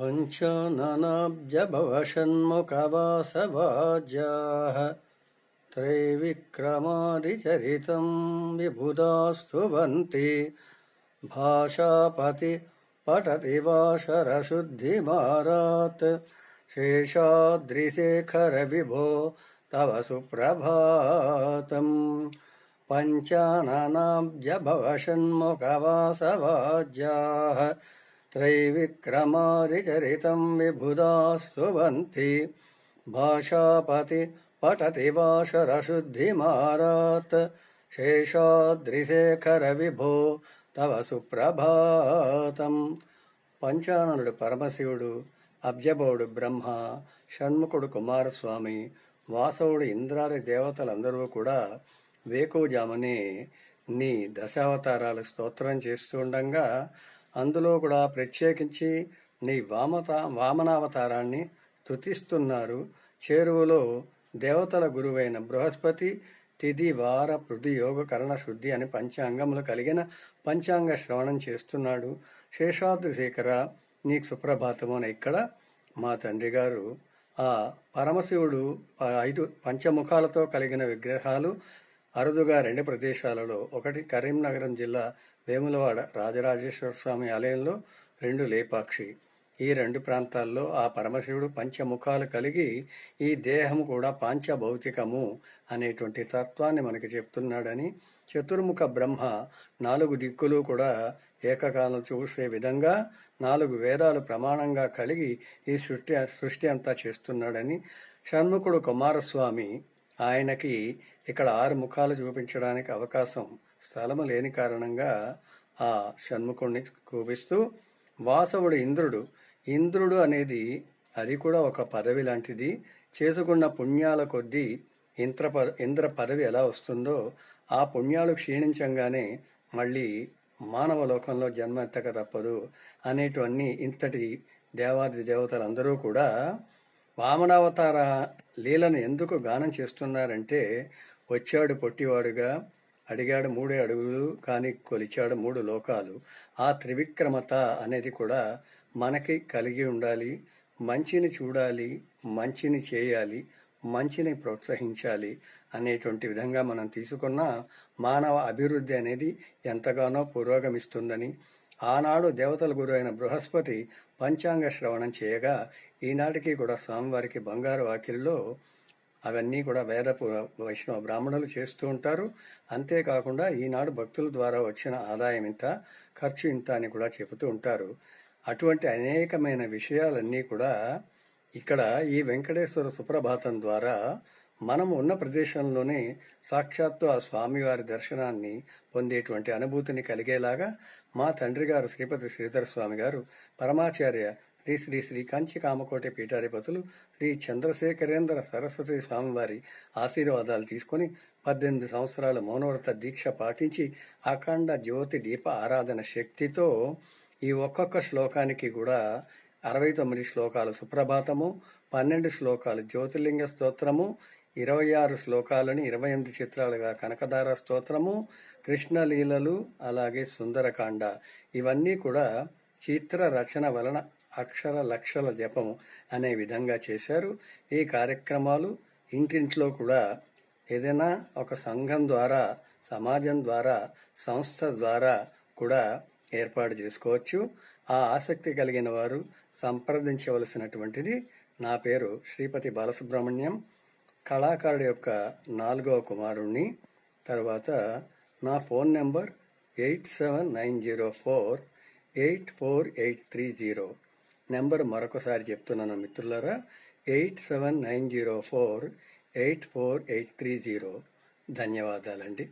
पञ्चाननाब्जभवषण्मुखवासवाज्याः त्रैविक्रमादिचरितं विबुधास्तुवन्ति भाषापति पठति वाशरशुद्धिमारात् शेषाद्रिशेखरविभो तव सुप्रभातम् पञ्चाननाब्जभवषण्मुखवासवाज्याः त्रैविक्रमादिचरितं विबुधास्तुवन्ति भाषापति पठति वाशरशुद्धिमारात् శేషాద్రిశేఖరవిభో తవ సుప్రభాతం. పంచాననుడు పరమశివుడు, అబ్జభవుడు బ్రహ్మ, షణ్ముఖుడు కుమారస్వామి, వాసవుడు ఇంద్రాది దేవతలందరూ కూడా వేకువజామునే నీ దశావతారాలు స్తోత్రం చేస్తూ ఉండగా అందులో కూడా ప్రత్యేకించి నీ వామనావతారాన్ని స్తుతిస్తున్నారు. చేరువలో దేవతల గురువైన బృహస్పతి తిథి వార పృథి యోగ కరణ శుద్ధి అని పంచాంగములు కలిగిన పంచాంగ శ్రవణం చేస్తున్నాడు. శేషాద్రి శేఖర నీకు సుప్రభాతము అని ఇక్కడ మా తండ్రి గారు ఆ పరమశివుడు 5 పంచముఖాలతో కలిగిన విగ్రహాలు అరుదుగా 2 ప్రదేశాలలో, ఒకటి కరీంనగరం జిల్లా వేములవాడ రాజరాజేశ్వర స్వామి ఆలయంలో, 2 లేపాక్షి. ఈ 2 ప్రాంతాల్లో ఆ పరమశివుడు పంచముఖాలు కలిగి ఈ దేహము కూడా పాంచభౌతికము అనేటువంటి తత్వాన్ని మనకి చెప్తున్నాడని, చతుర్ముఖ బ్రహ్మ 4 దిక్కులు కూడా ఏకకాలం చూసే విధంగా 4 వేదాలు ప్రమాణంగా కలిగి ఈ సృష్టి అంతా చేస్తున్నాడని, షణ్ముఖుడు కుమారస్వామి ఆయనకి ఇక్కడ 6 ముఖాలు చూపించడానికి అవకాశం స్థలము లేని కారణంగా ఆ షణ్ముఖుడిని చూపిస్తూ, వాసవుడు ఇంద్రుడు అనేది అది కూడా ఒక పదవి లాంటిది. చేసుకున్న పుణ్యాల కొద్దీ ఇంద్ర పదవి ఎలా వస్తుందో ఆ పుణ్యాలు క్షీణించంగానే మళ్ళీ మానవ లోకంలో జన్మ ఎత్తక తప్పదు అనేటువంటి ఇంతటి దేవాది దేవతలందరూ కూడా వామనావతార లీలను ఎందుకు గానం చేస్తున్నారంటే, వచ్చాడు పొట్టివాడుగా, అడిగాడు 3 అడుగులు కానీ కొలిచాడు 3 లోకాలు. ఆ త్రివిక్రమత అనేది కూడా మనకి కలిగి ఉండాలి. మంచిని చూడాలి, మంచిని చేయాలి, మంచిని ప్రోత్సహించాలి అనేటువంటి విధంగా మనం తీసుకున్న మానవ అభివృద్ధి అనేది ఎంతగానో పురోగమిస్తుందని, ఆనాడు దేవతల గురు అయిన బృహస్పతి పంచాంగ శ్రవణం చేయగా ఈనాటికి కూడా స్వామివారికి బంగారు వాకిల్లో అవన్నీ కూడా వేద వైష్ణవ బ్రాహ్మణులు చేస్తూ ఉంటారు. అంతేకాకుండా ఈనాడు భక్తుల ద్వారా వచ్చిన ఆదాయం ఇంత, ఖర్చు ఇంత అని కూడా చెబుతూ ఉంటారు. అటువంటి అనేకమైన విషయాలన్నీ కూడా ఇక్కడ ఈ వెంకటేశ్వర సుప్రభాతం ద్వారా మనము ఉన్న ప్రదేశంలోనే సాక్షాత్తు ఆ స్వామివారి దర్శనాన్ని పొందేటువంటి అనుభూతిని కలిగేలాగా మా తండ్రి గారు శ్రీపతి శ్రీధర స్వామి గారు, పరమాచార్య శ్రీ శ్రీ శ్రీ కంచి కామకోటి పీఠాధిపతులు శ్రీ చంద్రశేఖరేంద్ర సరస్వతి స్వామివారి ఆశీర్వాదాలు తీసుకుని 18 సంవత్సరాల మౌనవ్రత దీక్ష పాటించి అఖండ జ్యోతి దీప ఆరాధన శక్తితో ఈ ఒక్కొక్క శ్లోకానికి కూడా 69 శ్లోకాలు సుప్రభాతము, 12 శ్లోకాలు జ్యోతిర్లింగ స్తోత్రము, 26 శ్లోకాలని 28 చిత్రాలుగా కనకదార స్తోత్రము, కృష్ణలీలలు, అలాగే సుందరకాండ ఇవన్నీ కూడా చిత్ర రచన వలన అక్షర లక్షల జపము అనే విధంగా చేశారు. ఈ కార్యక్రమాలు ఇంటింట్లో కూడా ఏదైనా ఒక సంఘం ద్వారా, సమాజం ద్వారా, సంస్థ ద్వారా కూడా ఏర్పాటు చేసుకోవచ్చు. ఆ ఆసక్తి కలిగిన వారు సంప్రదించవలసినటువంటిది. నా పేరు శ్రీపతి బాలసుబ్రహ్మణ్యం, కళాకారుడి యొక్క 4వ కుమారుణ్ణి. తర్వాత నా ఫోన్ నెంబర్ 8790484830. నెంబర్ మరొకసారి చెప్తున్నాను మిత్రులారా, 8790484830. ధన్యవాదాలండి.